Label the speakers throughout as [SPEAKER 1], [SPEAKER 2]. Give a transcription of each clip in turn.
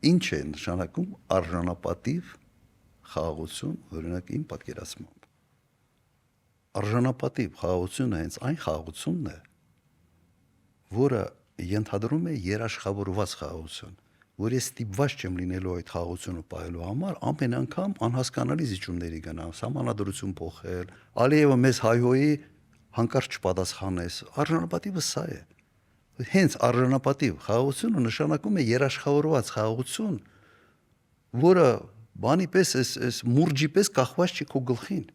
[SPEAKER 1] ինչ է նշանակում արժանապատիվ խաղաղություն, օրինակ իմ պատկերացմամբ։ Արժանապատիվ խաղաղությունը հենց այն խաղաղությունն է, որը ենթադրում է երաշխավորված խաղաղություն, որ ես ստիպված չեմ լինելու այդ խաղաղությունը պահելու համար ամեն անգամ անհասկանալի զիջումների գնամ, սահմանադրություն փոխել, Ալիևը մեզ հայհոյի, հանկարծ չպատասխանես, արժանապատիվը սա է։ Հենց արժանապատիվ խաղաղությունը նշանակում է երաշխավորված խաղաղություն, որը բանի պես էս մուրջի պես կախված չի քո գլխին,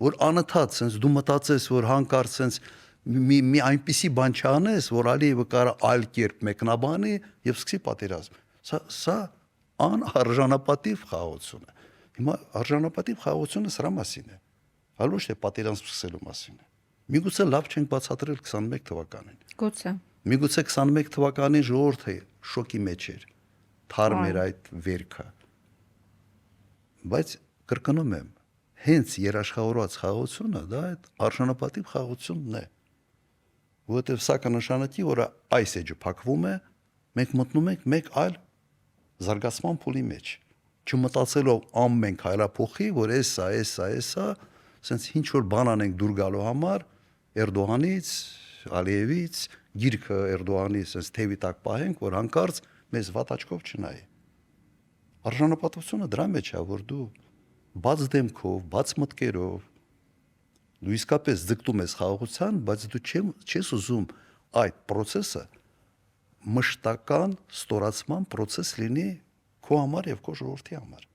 [SPEAKER 1] որ անընդհատ sense դու մտածես, որ հանկարծ sense մի այնպիսի բան չանես, որ Ալիևը կարա այլ կերպ մեկնաբանի եւ սկսի պատերազմ։ Սա անարժանապատիվ խաղաղություն է։ Հիմա արժանապատիվ խաղաղությունը սրա մասին է, այլ ոչ թե պատերազմ սկսելու մասին է։ Միգուցե լավ չենք բացատրել 21 թվականին։
[SPEAKER 2] Գուցե։
[SPEAKER 1] Միգուցե 21 թվականին ժողովուրդը շոկի մեջ էր, թարմ էր այդ վերքը։ Բայց կրկնում եմ, հենց երաշխավորված խաղաղությունը դա այդ արժանապատիվ խաղաղությունն է, որովհետև սա կնշանակի, որ այս էջը փակվում է, մենք մտնում ենք մեկ այլ զարգացման փուլի մեջ, չմտածելով ամեն քայլափոխի, որ էսա, sense ինչ որ բան անենք դուր գալու համար Էրդողանից, Ալիևից, գիրքը Էրդողանի sense թևի տակ պահենք, որ հանկարծ մեզ վատ աչքով չնայի։ Արժանապատվությունը դրա մեջ է, որ դու բաց դեմքով, բաց մտքերով դու իսկապես ձգտում ես խաղաղության, բայց դու չես ուզում այդ process-ը մշտական ստորացման process լինի քո համար եւ քո ժողովրդի համար։